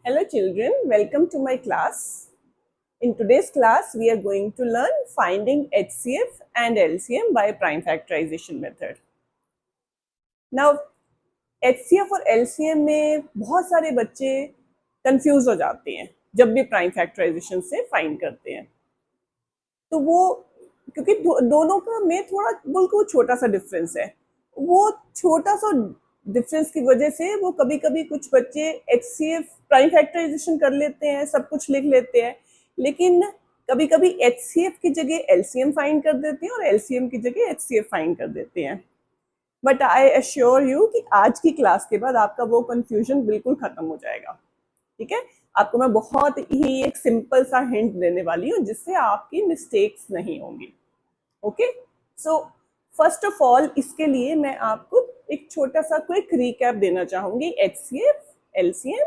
Hello children, welcome to my class. In today's class, we are going to learn finding HCF and LCM by prime factorization method. Now, HCF और LCM में बहुत सारे बच्चे confuse हो जाते हैं जब भी प्राइम फैक्टराइजेशन से फाइंड करते हैं। तो वो क्योंकि दोनों का में थोड़ा बिल्कुल छोटा सा डिफरेंस है, वो छोटा सा डिफरेंस की वजह से वो कभी कभी कुछ बच्चे HCF प्राइम फैक्टराइजेशन कर लेते हैं, सब कुछ लिख लेते हैं, लेकिन कभी कभी HCF की जगह LCM फाइंड कर देते हैं और LCM की जगह HCF फाइंड कर देते हैं। बट आई एश्योर यू कि आज की क्लास के बाद आपका वो कंफ्यूजन बिल्कुल खत्म हो जाएगा। ठीक है, आपको मैं बहुत ही एक सिंपल सा हिंट देने वाली हूँ जिससे आपकी मिस्टेक्स नहीं होंगी। Okay, so first of all इसके लिए मैं आपको एक छोटा सा क्विक रिकैप देना चाहूंगी HCF, LCM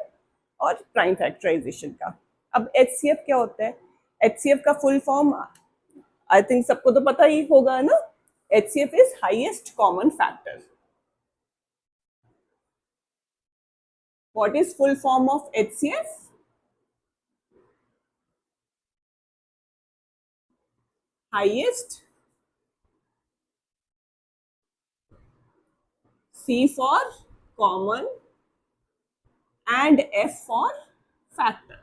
और प्राइम फैक्टराइजेशन का। अब HCF क्या होता है? HCF का फुल फॉर्म आई थिंक सबको तो पता ही होगा ना। HCF is highest common factor. What is full form of HCF? Highest, C for common and F for factor.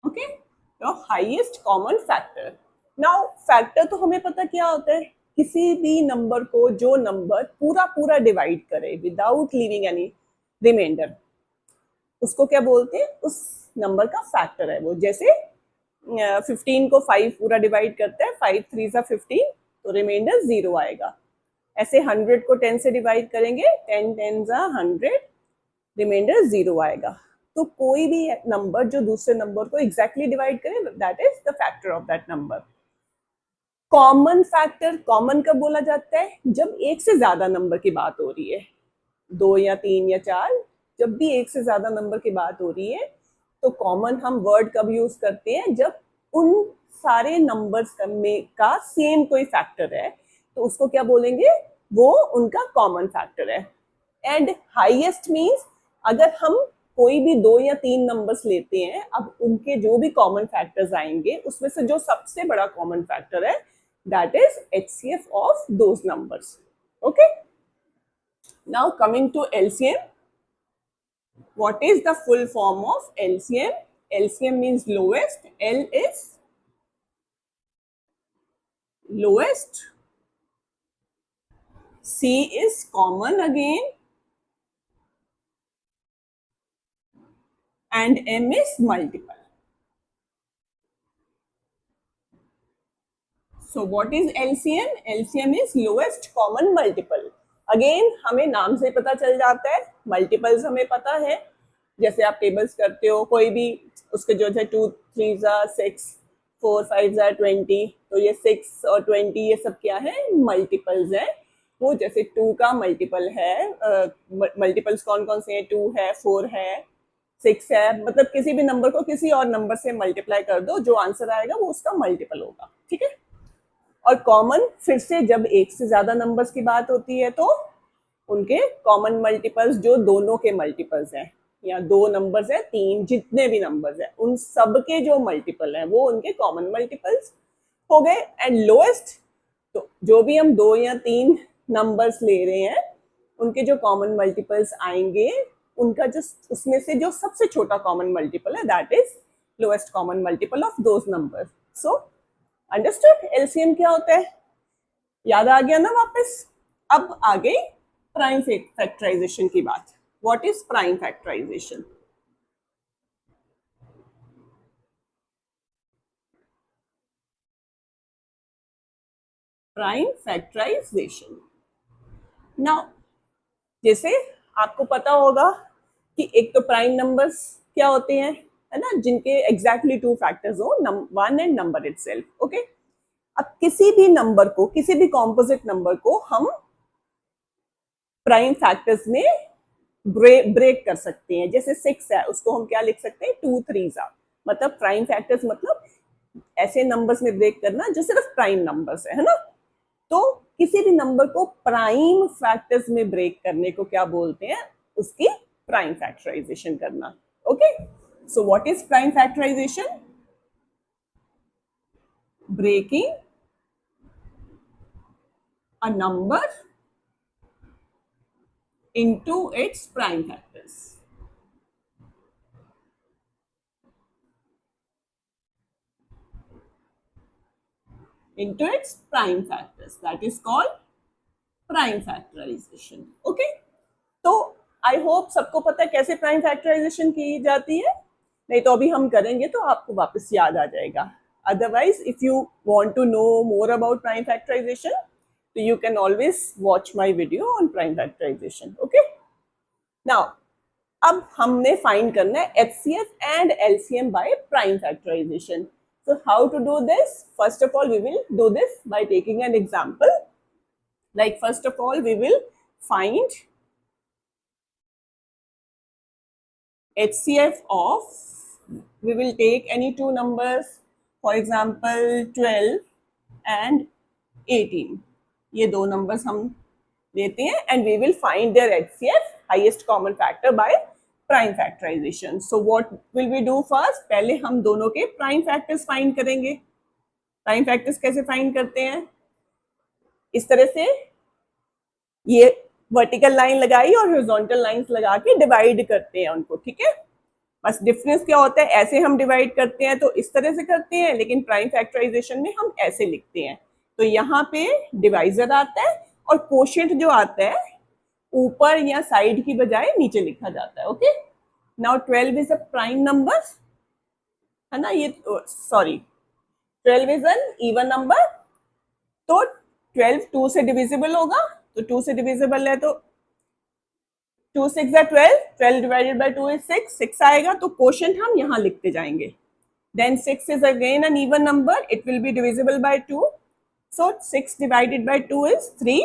Okay, तो highest common factor. Now factor तो हमें पता क्या होता है, किसी भी नंबर को जो नंबर पूरा पूरा डिवाइड करे विदाउट लीविंग एनी रिमाइंडर, उसको क्या बोलते हैं? उस नंबर का फैक्टर है वो। जैसे 15 को 5 पूरा डिवाइड करता है, 5 3 सा 15, तो रिमाइंडर 0 आएगा। ऐसे 100 को 10 से डिवाइड करेंगे, 10 10 सा 100, रिमाइंडर 0 आएगा। तो कोई भी नंबर जो दूसरे नंबर को एग्जैक्टली डिवाइड करे, that is the factor of that number. Common factor common कब बोला जाता है? जब एक से ज्यादा नंबर की बात हो रही है, 2 या 3 या 4, जब भी एक से ज्यादा नंबर की बात हो रही है तो कॉमन हम वर्ड कब यूज करते हैं? जब उन सारे नंबर्स का सेम कोई फैक्टर है तो उसको क्या बोलेंगे? वो उनका कॉमन फैक्टर है। एंड हाईएस्ट मीन्स अगर हम कोई भी 2 या 3 नंबर्स लेते हैं, अब उनके जो भी कॉमन फैक्टर्स आएंगे उसमें से जो सबसे बड़ा कॉमन फैक्टर है, that is HCF of those numbers. Okay, now coming to LCM. What is the full form of LCM? LCM means lowest. L is lowest. C is common again. And M is multiple. So what is LCM? LCM is lowest common multiple. Again हमें नाम से पता चल जाता है, multiples हमें पता है। जैसे आप टेबल्स करते हो, कोई भी उसके जो है 2 3 ज़ा 6, 4 5 ज़ा 20, तो ये 6 और 20 ये सब क्या है? मल्टीपल्स है। वो जैसे 2 का मल्टीपल है, मल्टीपल्स कौन कौन से हैं? 2 है, 4 है, 6 है। मतलब किसी भी नंबर को किसी और नंबर से मल्टीप्लाई कर दो, जो आंसर आएगा वो उसका मल्टीपल होगा। ठीक है, और कॉमन फिर से जब एक से ज्यादा नंबर्स की बात होती है तो उनके कॉमन मल्टीपल्स जो दोनों के मल्टीपल्स हैं, या 2 नंबर्स है, 3, जितने भी नंबर्स हैं उन सब के जो मल्टीपल हैं वो उनके कॉमन मल्टीपल्स हो गए। एंड लोएस्ट, तो जो भी हम 2 या 3 नंबर्स ले रहे हैं उनके जो कॉमन मल्टीपल्स आएंगे, उनका जो उसमें से जो सबसे छोटा कॉमन मल्टीपल है, that is lowest common multiple of those number. So understood LCM क्या होता है? याद आ गया ना वापस? अब आ गई प्राइम फैक्टराइजेशन की बात। What is prime factorization? Prime factorization, now जैसे आपको पता होगा कि एक तो प्राइम नंबर्स क्या होते हैं, है ना, जिनके एग्जैक्टली 2 फैक्टर्स हो, 1 एंड नंबर इटसेल्फ। ओके, अब किसी भी नंबर को, किसी भी कॉम्पोजिट नंबर को हम प्राइम फैक्टर्स में ब्रेक कर सकते हैं। जैसे 6 है, उसको हम क्या लिख सकते हैं? 2 3 ज़ा। मतलब प्राइम फैक्टर्स मतलब ऐसे नंबर्स में ब्रेक करना जो सिर्फ प्राइम नंबर्स है ना। तो किसी भी नंबर को प्राइम फैक्टर्स में ब्रेक करने को क्या बोलते हैं? उसकी prime factorization करना. Okay, so what is prime factorization? Breaking a number into its prime factors. Into its prime factors. That is called prime factorization. Okay, तो आई होप सबको पता है कैसे प्राइम फैक्टराइजेशन की जाती है. नहीं तो अभी हम करेंगे तो आपको वापस याद आ जाएगा. Otherwise if you want to know more about prime factorisation तो you can always watch my video on prime factorisation. Okay, now अब हमने फाइंड करना है HCF and LCM by prime factorisation. So how to do this? First of all, we will do this by taking an example. Like first of all, we will find HCF of, we will take any two numbers, for example 12 and 18. ये दो numbers हम लेते हैं and we will find their HCF, highest common factor, by prime factorization. So what will we do first? पहले हम दोनों के prime factors find करेंगे. Prime factors कैसे find करते हैं? इस तरह से ये वर्टिकल लाइन लगाई और हॉरिजॉन्टल लाइंस लगा के डिवाइड करते हैं उनको. ठीक है, बस डिफरेंस क्या होता है, ऐसे हम डिवाइड करते हैं तो इस तरह से करते हैं, लेकिन प्राइम फैक्टराइजेशन में हम ऐसे लिखते हैं. तो यहाँ पे डिवाइजर आता है और कोशेंट जो आता है ऊपर या साइड की बजाय नीचे लिखा जाता है. Okay, now 12 is a prime number, है ना. ये sorry 12 is an even number. तो 12 2 से डिविजिबल होगा, तो 2 से डिविजिबल है तो 2 6 है 12, 12 डिवाइडेड बाय 2 इज 6, 6 आएगा. तो कोशेंट हम यहाँ लिखते जाएंगे. Then 6 is again an even number, it will be divisible by 2, so 6 divided by 2 is 3.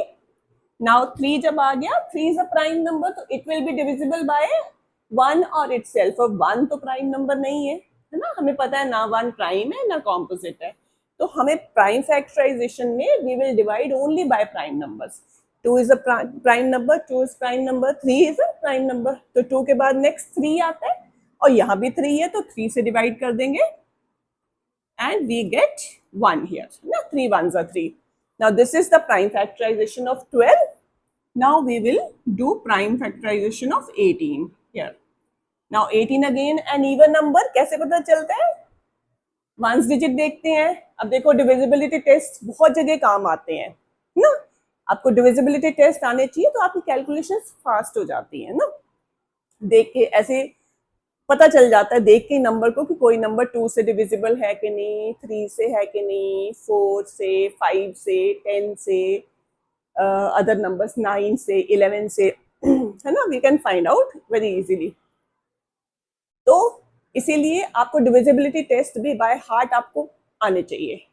Now 3 जब आ गया, 3 इज अ प्राइम नंबर, तो it will be divisible by 1 और इटसेल्फ. अब 1 तो प्राइम नंबर नहीं है, है ना. हमें पता है ना 1 प्राइम है ना कॉम्पोजिट है. तो हमें प्राइम फैक्टराइजेशन में we will divide only by prime numbers. 2 is a prime number, 2 is prime number, 3 is a prime number. तो 2 के बाद नेक्स्ट 3 आता है और यहाँ भी 3 है, तो 3 से डिवाइड कर देंगे and we get 1 here. Now 3 ones are 3. Now this is the prime factorization of 12. Now we will do prime factorization of 18 here. Now 18 again an even number. कैसे पता चलता है? वंस डिजिट देखते हैं. अब देखो डिविजिबिलिटी टेस्ट बहुत जगह काम आते हैं ना. आपको डिविजिबिलिटी टेस्ट आने चाहिए तो आपकी कैलकुलेशन फास्ट हो जाती है ना. देख के ऐसे पता चल जाता है, देख के नंबर को, कि कोई नंबर 2 से डिविजिबल है कि नहीं, 3 से है कि नहीं, 4 से, 5 से, 10 से, अदर नंबर्स 9 से, 11 से, है ना. We can find out very easily. तो इसीलिए आपको डिविजिबिलिटी टेस्ट भी बाय हार्ट आपको आने चाहिए.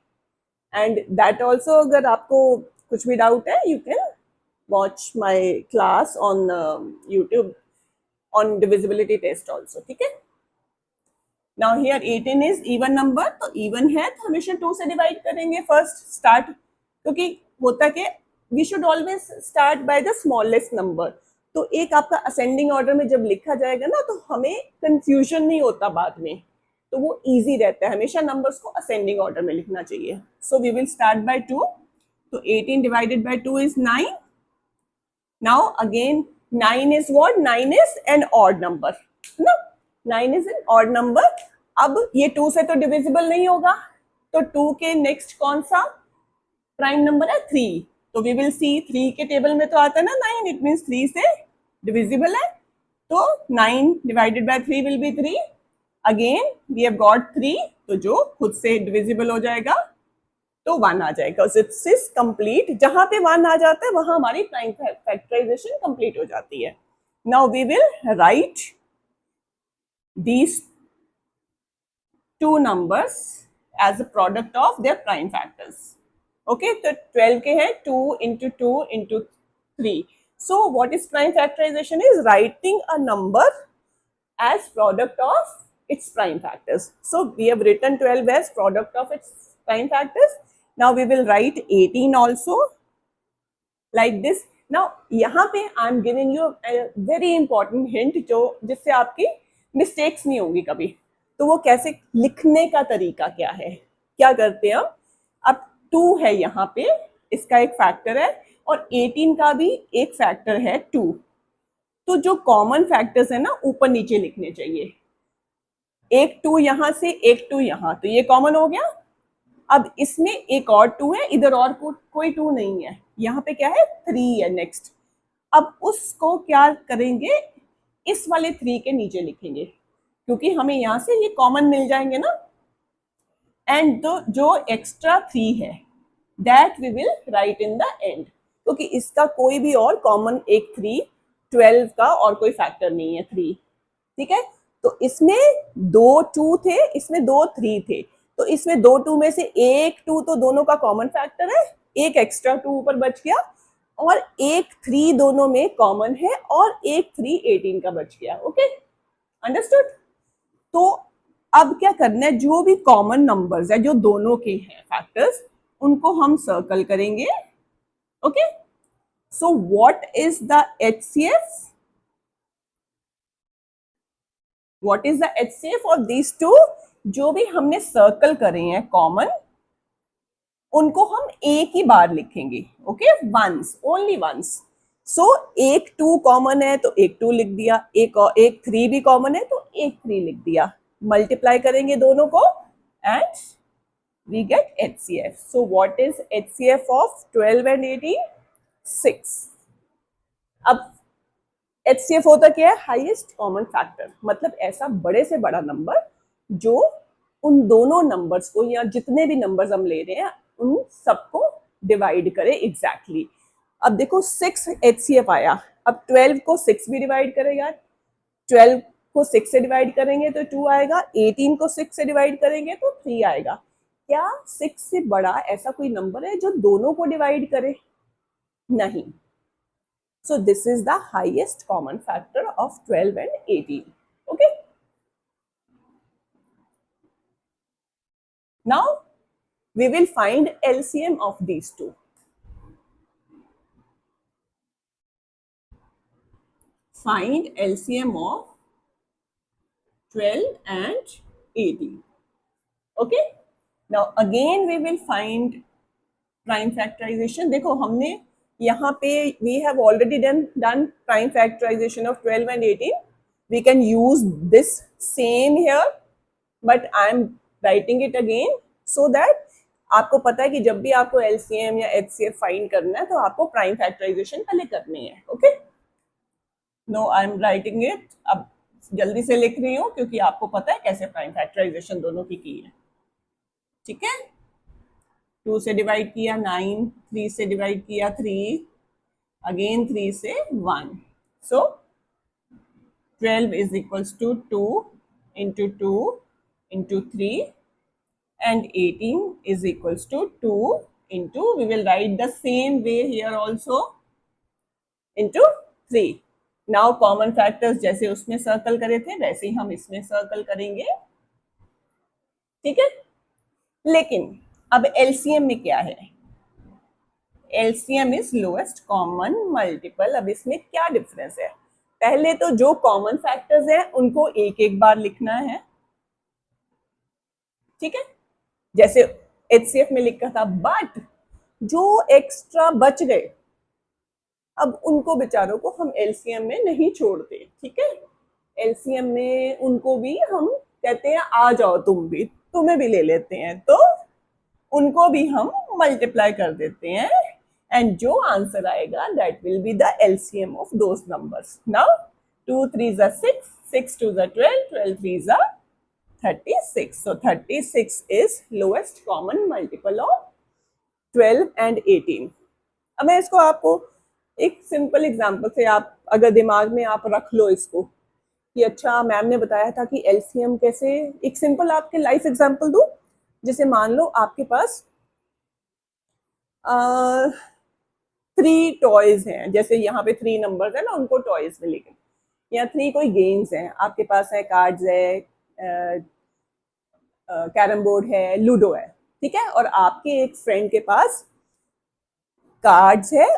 एंड दैट ऑल्सो, अगर आपको कुछ भी डाउट है, you can watch my class on YouTube on divisibility test also. ठीक है. Now here 18 is even number, तो even है तो हमेशा 2 से डिवाइड करेंगे फर्स्ट स्टार्ट, क्योंकि होता क्या, we should always start by the smallest number. तो एक आपका असेंडिंग ऑर्डर में जब लिखा जाएगा ना तो हमें कंफ्यूजन नहीं होता बाद में, तो वो इजी रहता है. हमेशा नंबर्स को असेंडिंग ऑर्डर में लिखना चाहिए. So we will start by 2. तो 18 divided by 2 is 9. Now again 9 is what? 9 is an odd number. ना 9 is an odd number. अब ये 2 से तो डिविजिबल नहीं होगा, तो 2 के नेक्स्ट कौन सा प्राइम नंबर है? 3. तो वी विल सी 3 के टेबल में तो आता है ना 9, इट मीन्स 3 से डिविजिबल है. तो 9 divided by 3 will be 3. Again we have got 3, तो जो खुद से डिविजिबल हो जाएगा तो 1 आ जाएगा. It's is complete. जहां पे 1 आ जाता है वहां हमारी प्राइम फैक्टराइजेशन कंप्लीट हो जाती है. Now we will write these two numbers as a product of their prime factors. Okay, तो 12 के हैं 2 into 2 into 3. So what is prime factorization? Is writing a number as product of its prime factors. So we have written 12 as product of its prime factors. Now we will write 18 also like this. Now यहाँ पे I am giving you very important hint जो जिससे आपकी mistakes नहीं होंगी कभी। तो वो कैसे लिखने का तरीका क्या है, क्या करते हैं हम। अब 2 है यहाँ पे, इसका एक फैक्टर है, और 18 का भी एक फैक्टर है 2। तो जो कॉमन फैक्टर्स है ना ऊपर नीचे लिखने चाहिए, एक 2 यहां से एक 2 यहां, तो ये कॉमन हो गया। अब इसमें एक और 2 है, इधर और कोई 2 नहीं है, यहाँ पे क्या है 3 है नेक्स्ट। अब उसको क्या करेंगे, इस वाले 3 के नीचे लिखेंगे, क्योंकि हमें यहां से ये कॉमन मिल जाएंगे ना। एंड जो एक्स्ट्रा 3 है that we will write in the end, क्योंकि इसका कोई भी और कॉमन एक 3, 12 का और कोई फैक्टर नहीं है 3। ठीक है, तो इसमें 2 2 थे, इसमें 2 3 थे, तो इसमें 2 2 में से एक 2 तो दोनों का कॉमन फैक्टर है, एक एक्स्ट्रा 2 ऊपर बच गया, और एक 3 दोनों में कॉमन है, और एक 3 18 का बच गया। Okay, understood. तो अब क्या करना है, जो भी कॉमन नंबर्स है जो दोनों के हैं फैक्टर्स, उनको हम सर्कल करेंगे। Okay, so what is the HCF? What is the HCF of these two? जो भी हमने सर्कल करे हैं कॉमन, उनको हम एक ही बार लिखेंगे। Okay, once, only once. So एक 2 कॉमन है तो एक 2 लिख दिया, एक 3 भी कॉमन है तो एक 3 लिख दिया, मल्टीप्लाई करेंगे दोनों को and we get HCF. So what is HCF of 12 and 18? 6. अब HCF होता क्या है, हाईएस्ट कॉमन फैक्टर, मतलब ऐसा बड़े से बड़ा नंबर जो उन दोनों नंबर्स को, या जितने भी नंबर्स हम ले रहे हैं उन सबको डिवाइड करे एग्जैक्टली। अब देखो 6 HCF आया, अब 12 को 6 भी डिवाइड करे यार, 12 को 6 से डिवाइड करेंगे तो 2 आएगा, 18 को 6 से डिवाइड करेंगे तो 3 आएगा। क्या 6 से बड़ा ऐसा कोई नंबर है जो दोनों को डिवाइड करे? नहीं। So this is the highest common factor of 12 and 18. Okay. Now we will find LCM of these two. Find LCM of 12 and 18. Okay. Now again we will find prime factorization. देखो हमने यहाँ पे we have already done prime factorization of 12 and 18. We can use this same here, but I am writing it again so that आपको पता है कि जब भी आपको LCM या HCF फाइंड करना है तो आपको प्राइम फैक्टराइजेशन पहले करनी है। Okay, no I am writing it, अब जल्दी से लिख रही हूँ क्योंकि आपको पता है कैसे प्राइम फैक्टराइजेशन दोनों की है। ठीक है, 2 से डिवाइड किया 9, 3 से डिवाइड किया 3, अगेन 3 से 1, सो 12 is equals to 2 into 2 into 3, and 18 is equals to 2 into, we will write the same way here also, into 3. Now common factors जैसे उसमें सर्कल करे थे वैसे ही हम इसमें सर्कल करेंगे। ठीक है, लेकिन अब LCM में क्या है, LCM is lowest common multiple. अब इसमें क्या डिफरेंस है, पहले तो जो कॉमन फैक्टर्स हैं उनको एक एक बार लिखना है। ठीक है, जैसे HCF में लिखा था, बट जो एक्स्ट्रा बच गए अब उनको बेचारों को हम LCM में नहीं छोड़ते। ठीक है, LCM में उनको भी हम कहते हैं आ जाओ तुम भी, तुम्हें भी ले लेते हैं, तो उनको भी हम मल्टीप्लाई कर देते हैं, एंड जो आंसर आएगा that will be the LCM of those numbers. Now 2 3 6, 6 2 12, 12 3 36, so 36 is lowest common multiple of 12 and 18. अब मैं इसको आपको एक सिंपल एग्जांपल से, आप अगर दिमाग में आप रख लो इसको कि अच्छा मैम ने बताया था कि LCM कैसे, एक सिंपल आपके लाइफ एग्जांपल दूं। जैसे मान लो आपके पास 3 टॉयज हैं, जैसे यहाँ पे 3 नंबर्स है ना, उनको टॉयज में लिखें, या 3 कोई गेम्स हैं आपके पास है, कार्ड्स है, कैरम बोर्ड है, लूडो है। ठीक है, और आपके एक फ्रेंड के पास कार्ड्स है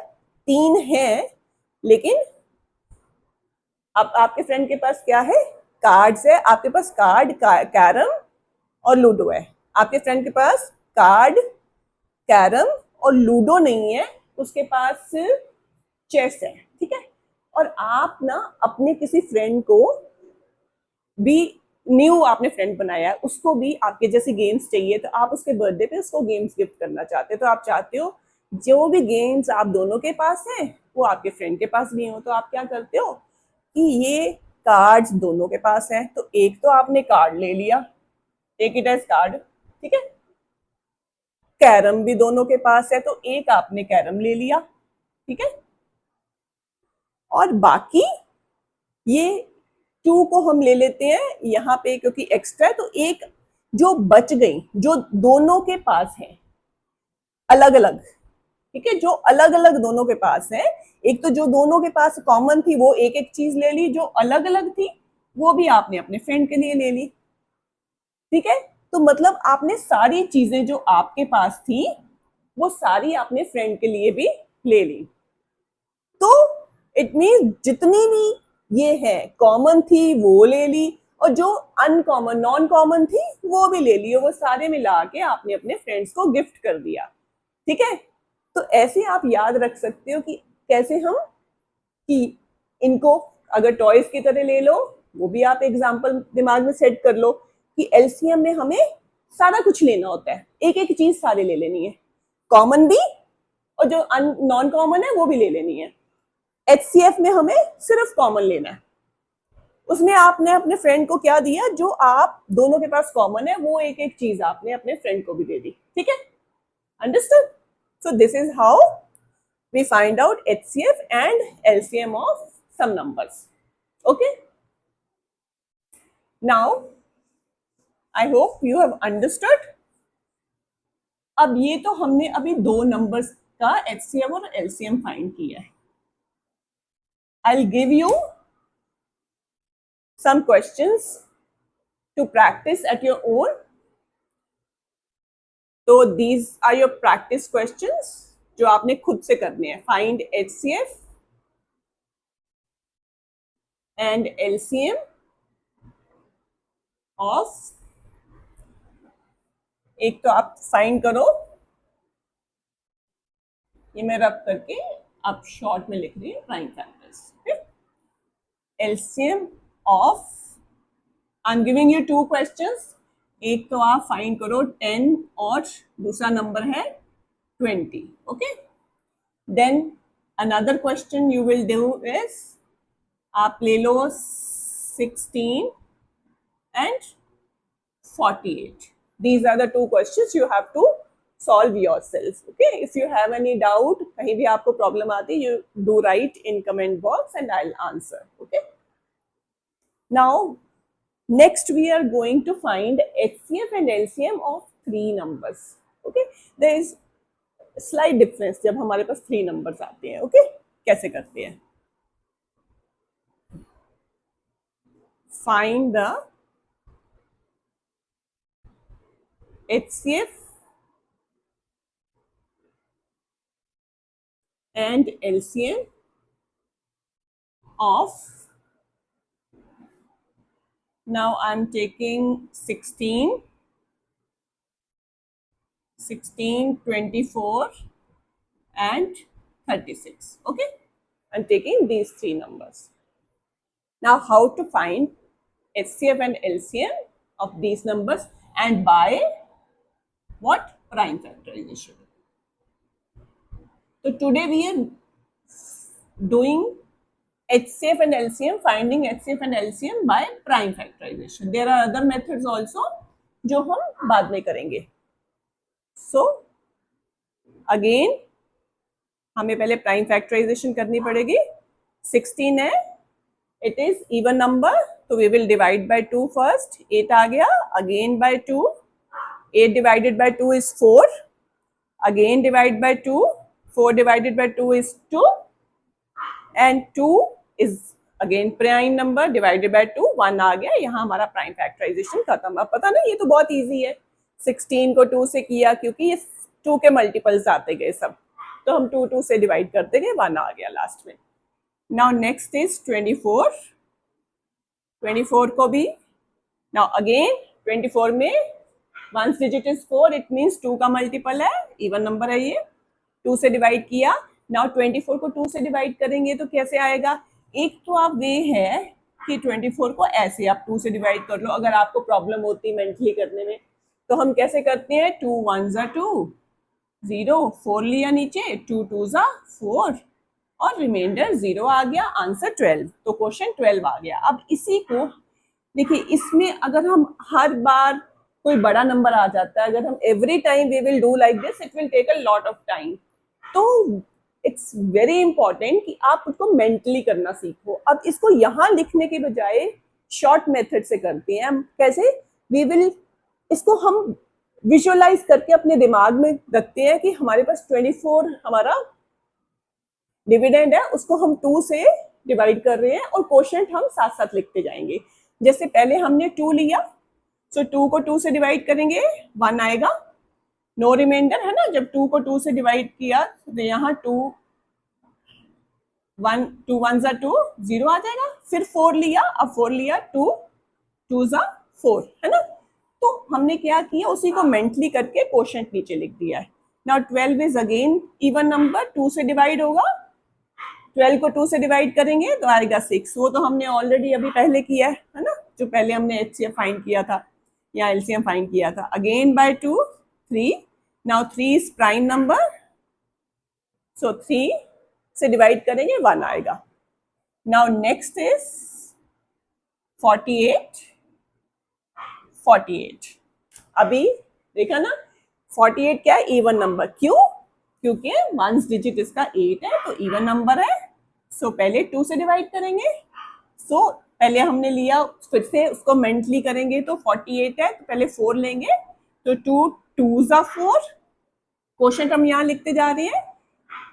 3 है, लेकिन अब आपके फ्रेंड के पास क्या है, कार्ड्स है, आपके पास कार्ड, कैरम और लूडो है। आपके फ्रेंड के पास कार्ड, कैरम और लूडो नहीं है, उसके पास चेस है, ठीक है। और आप ना अपने किसी फ्रेंड को भी, न्यू आपने फ्रेंड बनाया है, उसको भी आपके जैसे गेम्स चाहिए, तो आप उसके बर्थडे पे उसको गेम्स गिफ्ट करना चाहते हो। तो आप चाहते हो जो भी गेम्स आप दोनों के पास हैं वो आपके फ्रेंड के पास भी हो। तो आप क्या करते हो कि ये कार्ड्स दोनों के पास हैं, तो एक तो आपने कार्ड ले लिया, टेक इट एज कार्ड, ठीक है। कैरम भी दोनों के पास है, तो एक आपने कैरम ले लिया, ठीक है। और बाकी ये 2 को हम ले लेते हैं यहाँ पे, क्योंकि एक्स्ट्रा है, तो एक जो बच गई, जो दोनों के पास है अलग अलग, ठीक है, जो अलग अलग दोनों के पास है, एक तो जो दोनों के पास कॉमन थी वो एक एक चीज ले ली, जो अलग अलग थी वो भी आपने अपने फ्रेंड के लिए ले ली, ठीक है। तो मतलब आपने सारी चीजें जो आपके पास थी वो सारी आपने फ्रेंड के लिए भी ले ली। तो इट मीन जितनी भी ये है कॉमन थी वो ले ली, और जो अनकॉमन नॉन कॉमन थी वो भी ले ली, वो सारे मिला के आपने अपने फ्रेंड्स को गिफ्ट कर दिया, ठीक है। तो ऐसे आप याद रख सकते हो कि कैसे हम, कि इनको अगर टॉयज की तरह ले लो, वो भी आप एग्जाम्पल दिमाग में सेट कर लो कि एलसीएम में हमें सारा कुछ लेना होता है, एक एक चीज सारे ले लेनी है, कॉमन भी और जो नॉन कॉमन है वो भी ले लेनी है। एचसीएफ में हमें सिर्फ कॉमन लेना है, उसमें आपने अपने फ्रेंड को क्या दिया, जो आप दोनों के पास कॉमन है वो एक एक चीज आपने अपने फ्रेंड को भी दे दी, ठीक है। Understood? So this is how we find out HCF and LCM of some numbers. Okay? Now, I hope you have understood. अब ये तो हमने अभी 2 नंबर्स का HCF और LCM फाइंड किया है। I'll give you some questions to practice at your own. So these are your practice questions जो आपने खुद से करने हैं। Find HCF and LCM of, एक तो आप फाइंड करो, ये मैं रब करके आप शॉर्ट में लिख रही हूँ, prime factors, LCM of, I am giving you 2 questions, एक तो आप फाइंड करो 10 और दूसरा नंबर है 20, okay. Then another question you will do is, आप ले लो 16 and 48. These are the 2 questions you have to solve yourself. Okay, if you have any doubt, कहीं भी आपको प्रॉब्लम आती, you do write in comment box and I'll answer. Okay, now next we are going to find HCF and LCM of 3 numbers. Okay, there is slight difference जब हमारे पास 3 numbers आते हैं. Okay, कैसे करते हैं? Find the HCF and LCM of, now I'm taking 16, 24 and 36. Okay, I'm taking these 3 numbers. Now how to find HCF and LCM of these numbers, and by what? Prime factorization. So today we are doing HCF and LCM, finding HCF and LCM by prime factorization. There are other methods also जो हम बाद में करेंगे. So again हमें पहले prime factorisation करनी पड़ेगी. 16 है, इट इज इवन नंबर, तो we will divide by 2 first. 8 आ गया, again by 2. 8 divided by 2 is 4, again divide by 2. 4 divided by 2 is 2 and 2 is again prime number divided by 2. 1 आ गया. यहाँ हमारा प्राइम फैक्टराइजेशन खत्म. अब पता ना, ये तो बहुत ईजी है. 16 को 2 से किया क्योंकि ये 2 के मल्टीपल्स आते गए सब. तो हम 2 से डिवाइड करते गए, 1 आ गया लास्ट में। Now next is 24। 24 को भी नाउ अगेन 24 में 1 डिजिट इज 4, इट मीन्स 2 का मल्टीपल है, इवन नंबर है ये, 2 से डिवाइड किया। नाउ 24 को 2 से डिवाइड करेंगे तो कैसे आएगा? एक तो आप वे है कि 24 को ऐसे आप 2 से डिवाइड कर लो, अगर आपको प्रॉब्लम होती है मेंटली करने में तो हम कैसे करते हैं, 2 1 2 0, 4 लिया नीचे, 2 2 4 और रिमाइंडर 0 आ गया, आंसर 12। तो क्वेश्चन 12 आ गया। अब इसी को देखिए, इसमें अगर हम हर बार कोई बड़ा नंबर आ जाता है, अगर हम every time we will do like this, it will take a lot of time. तो इट्स वेरी इंपॉर्टेंट कि आप उसको मेंटली करना सीखो। अब इसको यहाँ लिखने के बजाय शॉर्ट मेथड से करते हैं हम। कैसे? वी विल इसको हम विजुअलाइज करके अपने दिमाग में रखते हैं कि हमारे पास 24 हमारा डिविडेंड है, उसको हम 2 से डिवाइड कर रहे हैं और क्वोशिएंट हम साथ साथ लिखते जाएंगे। जैसे पहले हमने 2 लिया, सो 2 को 2 से डिवाइड करेंगे, 1 आएगा, नो रिमाइंडर है ना। जब 2 को 2 से डिवाइड किया तो यहाँ 2 1 2 1 2 0 आ जाएगा। फिर 4 लिया, अब 4 लिया, 2 2 4 है ना। तो हमने क्या किया, उसी को मेंटली करके क्वोशिएंट नीचे लिख दिया है। Now 12 is again even number, 2 से डिवाइड होगा, 12 को 2 से डिवाइड करेंगे तो आएगा 6। वो तो हमने ऑलरेडी अभी पहले किया है ना, जो पहले हमने एचसीएफ फाइंड किया था या एलसीएम फाइंड किया था। Again by 2 3। Now 3 is prime number, so 3 से डिवाइड करेंगे 1 आएगा। Now next is 48। 48 अभी देखा ना, 48 क्या है, इवन नंबर। क्यों? क्योंकि 1 डिजिट इसका 8 है, तो इवन नंबर है। सो पहले 2 से डिवाइड करेंगे। सो पहले हमने लिया, फिर से उसको मेंटली करेंगे तो 48 है, तो पहले 4 लेंगे, तो 2 2 4, क्वोशिएंट हम यहाँ लिखते जा रहे हैं।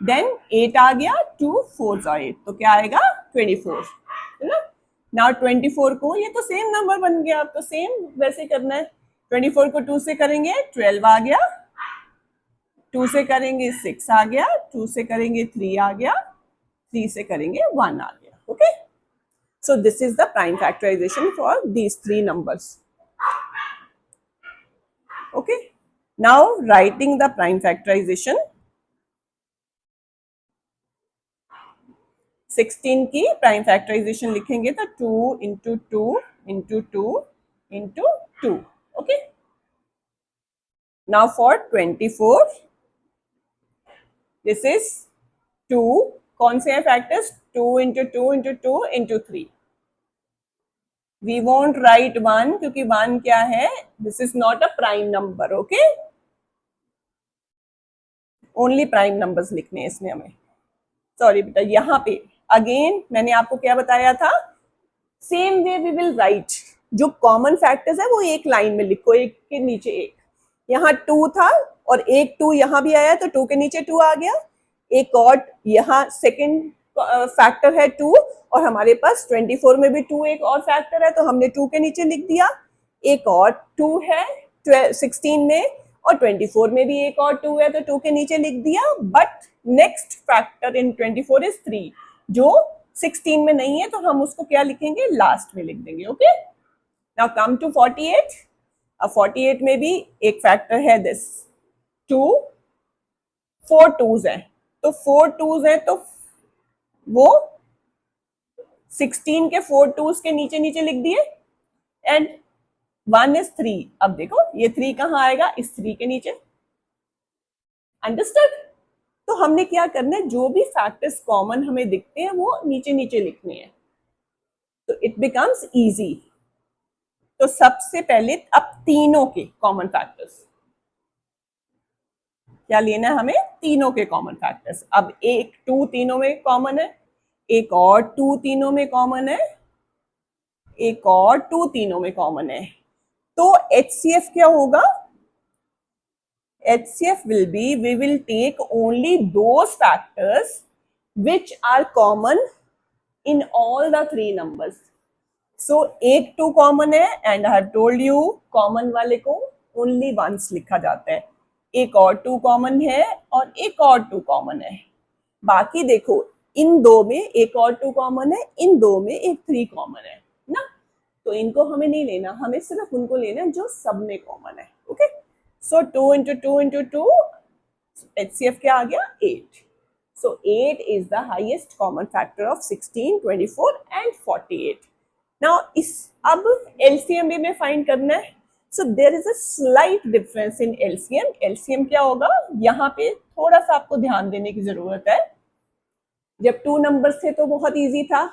देन 8 आ गया, 2 4 8, तो क्या आएगा 24 है ना। नाउ 24 को, ये तो सेम नंबर बन गया, अब तो सेम वैसे करना है। 24 को 2 से करेंगे 12 आ गया, 2 से करेंगे 6 आ गया, 2 से करेंगे 3 आ गया, 3 से करेंगे 1 आ गया। Okay, so this is the prime factorization for these 3 numbers. Okay, now writing the prime factorization, 16 की प्राइम फैक्टराइजेशन लिखेंगे तो 2 into 2 into 2 into 2। Okay, now for 24, this is 2, कौन से हैं factors, 2 into 2 into 2 into 3। We won't write 1 क्योंकि 1 क्या है, this is not a prime number. Okay, only prime numbers लिखने हैं इसमें हमें। सॉरी बेटा, यहाँ पे अगेन मैंने आपको क्या बताया था, same way we will write, जो कॉमन फैक्टर्स है वो एक लाइन में लिखो, एक के नीचे एक। यहाँ 2 था और एक 2 यहाँ भी आया, तो 2 के नीचे 2 आ गया। एक और यहाँ सेकंड फैक्टर है 2, और हमारे पास 24 में भी 2 एक और फैक्टर है, तो हमने 2 के नीचे लिख दिया। एक और 2 है 16 में, और 24 में भी एक और 2 है, तो 2 के नीचे लिख दिया। But next factor in 24 is 3, जो 16 में नहीं है, तो हम उसको क्या लिखेंगे, लास्ट में लिख देंगे। Okay, now come to 48। अब 48 में भी एक फैक्टर है दिस 2, 4 2s है, तो 4 2s है, तो वो 16 के 4 2s के नीचे नीचे लिख दिए। एंड 1 इज 3, अब देखो ये 3 कहाँ आएगा, इस 3 के नीचे। अंडरस्टूड? तो हमने क्या करना है, जो भी फैक्टर्स कॉमन हमें दिखते हैं वो नीचे नीचे लिखने हैं, तो इट बिकम्स इजी। तो सबसे पहले अब तीनों के कॉमन फैक्टर्स क्या लेना है हमें, तीनों के कॉमन फैक्टर्स। अब एक 2 तीनों में कॉमन है, एक और 2 तीनों में कॉमन है, एक और 2 तीनों में कॉमन है। तो HCF क्या होगा, HCF will be, we will take only those factors which are common in all the 3 numbers. So एक 2 कॉमन है, and I have told you common वाले को ओनली वंस लिखा जाता है। एक और 2 कॉमन है और एक और 2 कॉमन है। बाकी देखो इन दो में एक और 2 कॉमन है, इन दो में एक 3 कॉमन है ना, तो इनको हमें नहीं लेना, हमें सिर्फ उनको लेना जो सब में कॉमन है। ओके, सो 2 इंटू 2 इंटू 2, HCF क्या आ गया 8। So 8 is the highest common factor of 16, 24 and 48. Now इस अब LCM भी में फाइंड करना है। So there is a slight difference in LCM. LCM क्या होगा, यहाँ पे थोड़ा सा आपको ध्यान देने की जरूरत है। जब 2 नंबर्स थे तो बहुत इजी था,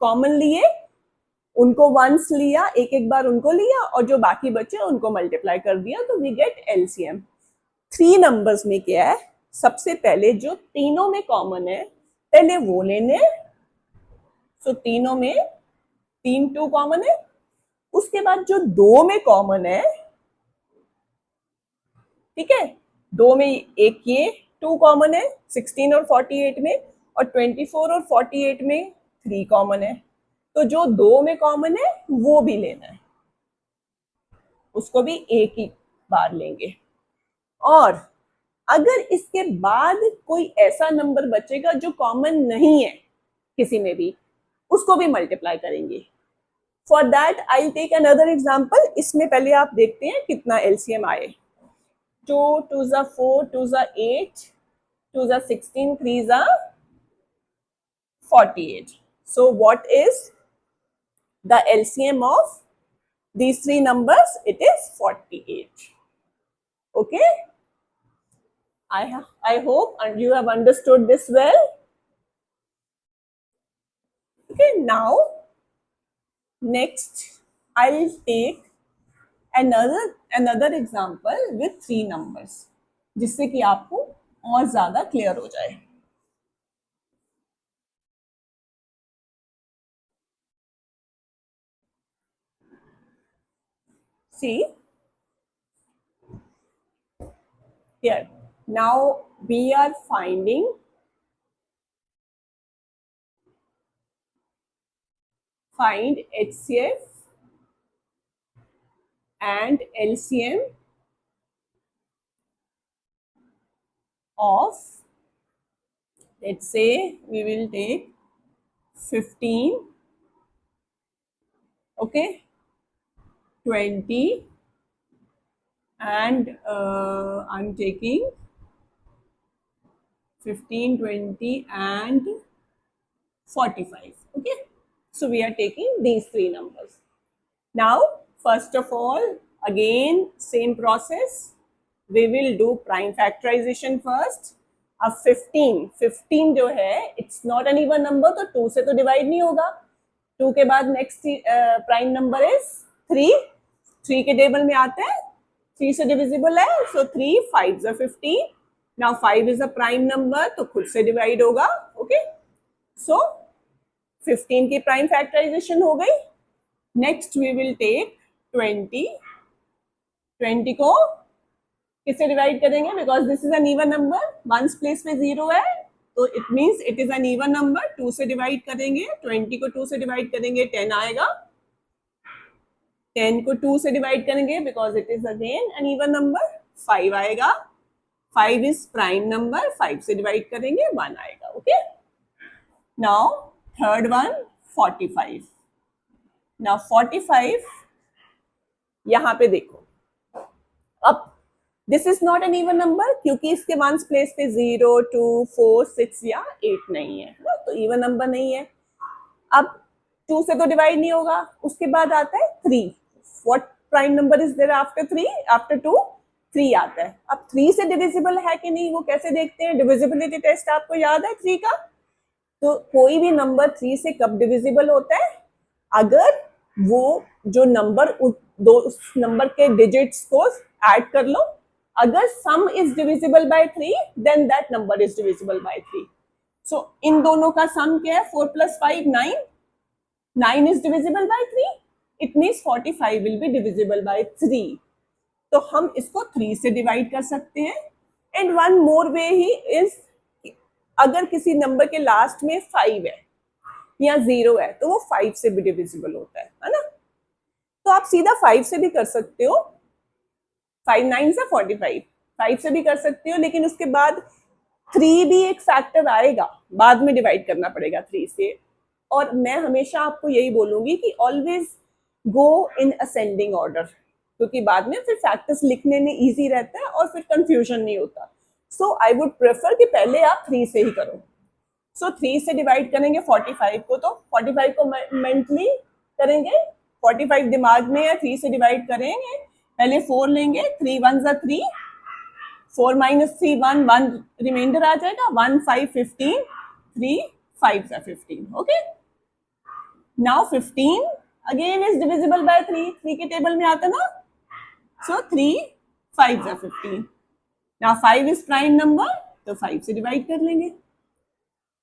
कॉमन लिए, उनको वंस लिया, एक एक बार उनको लिया और जो बाकी बचे उनको मल्टीप्लाई कर दिया, तो वी गेट LCM। 3 नंबर्स में क्या है, सबसे पहले जो तीनों में कॉमन है पहले वो लेने। सो तीनों में 3 2 कॉमन है, उसके बाद जो दो में कॉमन है, ठीक है, दो में एक ये 2 कॉमन है 16 और 48 में, और 24 और 48 में 3 कॉमन है, तो जो दो में कॉमन है वो भी लेना है, उसको भी एक ही बार लेंगे। और अगर इसके बाद कोई ऐसा नंबर बचेगा जो कॉमन नहीं है किसी में भी, उसको भी मल्टीप्लाई करेंगे। For that I take another example. इसमें पहले आप देखते हैं कितना एलसीएम आए। 2 2 जा 4, 2 जा 8, 2 जा 16, 3 जा 48. So what is the LCM of these three numbers? It is 48. Okay, I hope and you have understood this well. Okay, now next I'll take another example with 3 numbers, जिससे कि आपको और ज्यादा क्लियर हो जाए। See here, now we are finding find HCF and LCM of, let's say we will take 15, okay, 20 and I'm taking 15, 20 and 45. Okay, so we are taking these 3 numbers. Now first of all, again same process, we will do prime factorization first. अब 15 जो है it's not an even number, तो 2 से तो divide नहीं होगा। 2 के बाद नेक्स्ट प्राइम नंबर इज 3 के टेबल में आता है, 3 से डिविजिबल है, सो 3 5 is 15. Now 5 is a prime number, तो खुद से डिवाइड होगा। ओके, सो 15 की प्राइम फैक्टराइजेशन हो गई। नेक्स्ट वी विल टेक 20 को किससे डिवाइड करेंगे, because this is an even number, ones place पे 0 है, तो it means it is an even number. 2 से डिवाइड करेंगे, 20 को 2 से डिवाइड करेंगे 10 आएगा, 10 को 2 से डिवाइड करेंगे because it is again an even number, 5 आएगा, 5 इज प्राइम नंबर, 5 से डिवाइड करेंगे 1 आएगा। Okay, now third one 45। Now 45 यहां पे देखो, अब this is not an even number क्योंकि इसके वंस प्लेस पे 0 2 4 6 या 8 नहीं है ना, तो इवन नंबर नहीं है। अब 2 से तो डिवाइड नहीं होगा, उसके बाद आता है 3। What prime number is there after 3? After 2 3 आता है। अब 3 से डिविजिबल है कि नहीं वो कैसे देखते हैं, डिविजिबिलिटी टेस्ट आपको याद है 3 का। तो कोई भी नंबर 3 से कब डिविजिबल होता है, अगर वो जो नंबर उस नंबर के डिजिट्स को ऐड कर लो, अगर sum is divisible by 3 then that number is divisible by 3। So इन दोनों का सम क्या है, 4 + 5 9, 9 is divisible by 3, it means 45 will be divisible by 3। तो हम इसको 3 से डिवाइड कर सकते हैं। And one more way he is, अगर किसी नंबर के लास्ट में 5 है या 0 है तो वो 5 से भी डिविजिबल होता है ना, तो आप सीधा 5 से भी कर सकते हो। 5 9 से 45, 5 से भी कर सकते हो, लेकिन उसके बाद 3 भी एक फैक्टर आएगा, बाद में डिवाइड करना पड़ेगा 3 से। और मैं हमेशा आपको यही बोलूंगी कि always go in ascending order, क्योंकि बाद में फिर फैक्टर्स लिखने में इजी रहता है और फिर कंफ्यूजन नहीं होता। सो आई वुड प्रेफर कि पहले आप 3 से ही करो। सो 3 से डिवाइड करेंगे 45 को, तो 45 को मेंटली करेंगे, 45 दिमाग में है, 3 से डिवाइड करेंगे। पहले 4 लेंगे, 3 1 जा 3, 4 minus 3 1, 1 रिमाइंडर आ जाएगा, 1 5 15, 3 5 जा 15। Okay, now 15 again is divisible by 3, 3 के टेबल में आता ना, सो 3 5 जा 15। नाउ 5 इज प्राइम नंबर, तो 5 से डिवाइड कर लेंगे,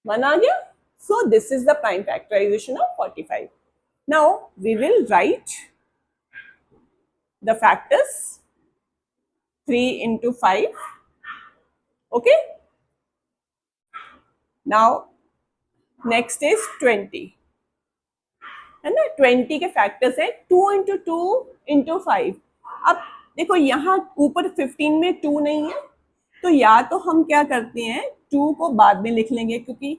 1 आ गया। So this is the prime factorization of 45। Now we will write the factors 3 into 5. Okay, now next is 20, है ना। 20 के फैक्टर्स है 2 into 2 into 5। अब देखो यहाँ ऊपर 15 में 2 नहीं है, तो या तो हम क्या करते हैं 2 को बाद में लिख लेंगे, क्योंकि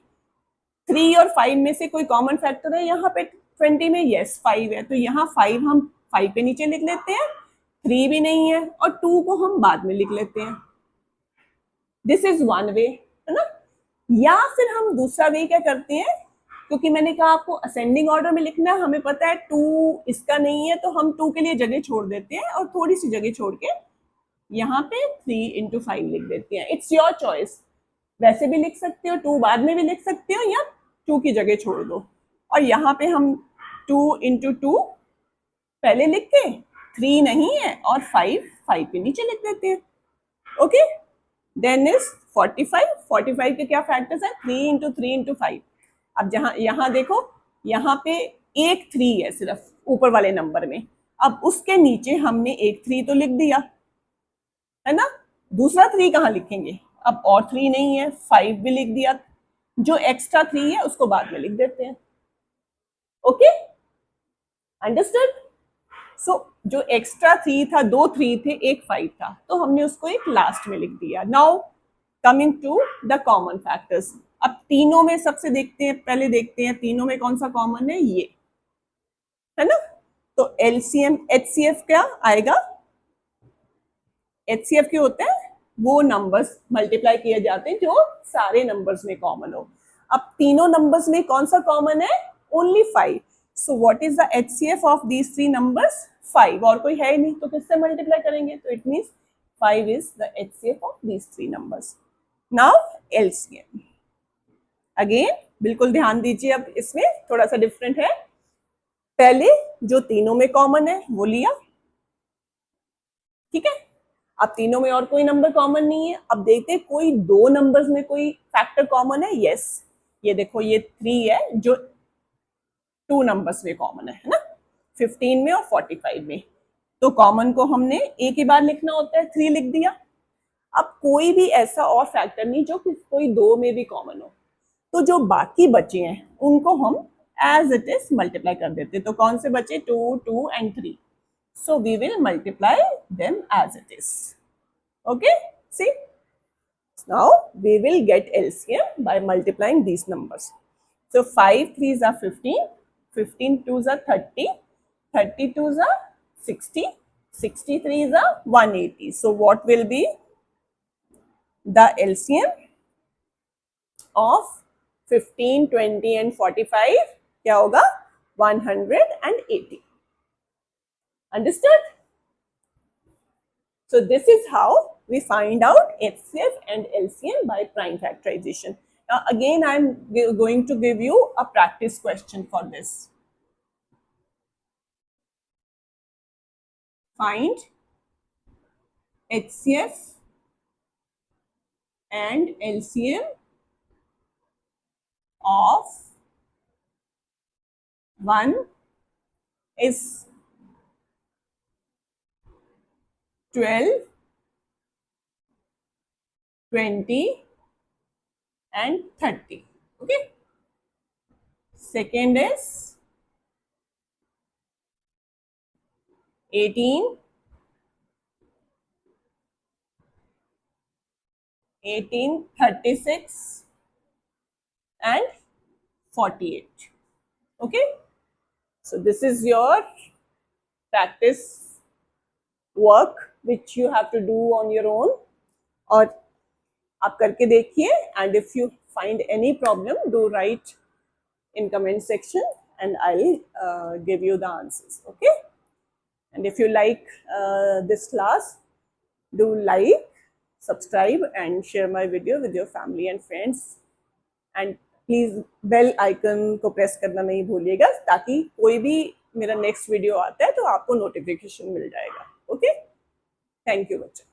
3 और 5 में से कोई कॉमन फैक्टर है यहाँ पे 20 में, यस 5 है, तो यहाँ 5 हम 5 पे नीचे लिख लेते हैं, 3 भी नहीं है, और 2 को हम बाद में लिख लेते हैं। दिस इज वन वे, है ना। या फिर हम दूसरा वे क्या करते हैं, क्योंकि मैंने कहा आपको असेंडिंग ऑर्डर में लिखना है, हमें पता है 2 इसका नहीं है, तो हम 2 के लिए जगह छोड़ देते हैं और थोड़ी सी जगह छोड़ के यहाँ पे 3 into 5 लिख देते हैं। इट्स योर चॉइस, वैसे भी लिख सकते हो, 2 बाद में भी लिख सकते हो, या 2 की जगह छोड़ दो। और यहाँ पे हम 2 into 2 पहले लिख के 3 नहीं है और 5 के नीचे लिख देते हैं। ओके, देन इज 45 के क्या फैक्टर्स है, 3 into 3 into 5। अब जहां यहाँ देखो, यहाँ पे एक 3 है सिर्फ ऊपर वाले नंबर में, अब उसके नीचे हमने एक 3 तो लिख दिया, है ना। दूसरा 3 कहाँ लिखेंगे, अब और 3 नहीं है, 5 भी लिख दिया, जो एक्स्ट्रा 3 है उसको बाद में लिख देते हैं। Okay, understood. सो जो एक्स्ट्रा 3 था, 2 3 थे, एक 5 था, तो हमने उसको एक लास्ट में लिख दिया। Now coming to the common factors. अब तीनों में सबसे देखते हैं, पहले देखते हैं तीनों में कौन सा कॉमन है, ये, है ना। तो एलसीएम एचसीएफ क्या आएगा, एचसीएफ के होते हैं वो नंबर्स मल्टीप्लाई किए जाते हैं जो सारे नंबर्स में कॉमन हो। अब तीनों नंबर्स में कौन सा कॉमन है, only 5। So what is the HCF of these 3 numbers, 5, और कोई है ही नहीं, तो किससे मल्टीप्लाई करेंगे, तो it means 5 is the HCF of these 3 numbers. Now LCM. Again, बिल्कुल ध्यान दीजिए, अब इसमें थोड़ा सा डिफरेंट है। पहले जो तीनों में कॉमन है वो लिया, ठीक है। अब तीनों में और कोई नंबर कॉमन नहीं है, अब देखते हैं कोई 2 नंबर्स में कोई फैक्टर कॉमन है। यस, ये देखो ये 3 है जो 2 नंबर्स में कॉमन है ना, 15 में और 45 में। तो कॉमन को हमने एक ही बार लिखना होता है, 3 लिख दिया। अब कोई भी ऐसा और फैक्टर नहीं जो कोई 2 में भी कॉमन हो, तो जो बाकी बचे हैं उनको हम एज इट इज मल्टीप्लाई कर देते हैं। तो कौन से बचे, 2 2 and 3, so we will multiply them as it is. Okay, see, now we will get LCM by multiplying these numbers. So 5 3s are 15, 15 2s are 30, 30 2s are 60, 60 3s are 180. So what will be the LCM of 15, 20 and 45? क्या होगा, 180. Understood? So this is how we find out HCF and LCM by prime factorization. Now again I am going to give you a practice question for this. Find HCF and LCM of 1 is 12, 20 and 30. Okay. Second is 18, 1836 and 48. Okay, so this is your practice work which you have to do on your own, और आप करके देखिए, and if you find any problem, do write in comment section and I'll give you the answers. Okay, and if you like this class, do like, subscribe and share my video with your family and friends, and please bell icon को press करना नहीं भूलिएगा, ताकि कोई भी मेरा next video आता है तो आपको नोटिफिकेशन मिल जाएगा. ओके, थैंक यू बच्चों.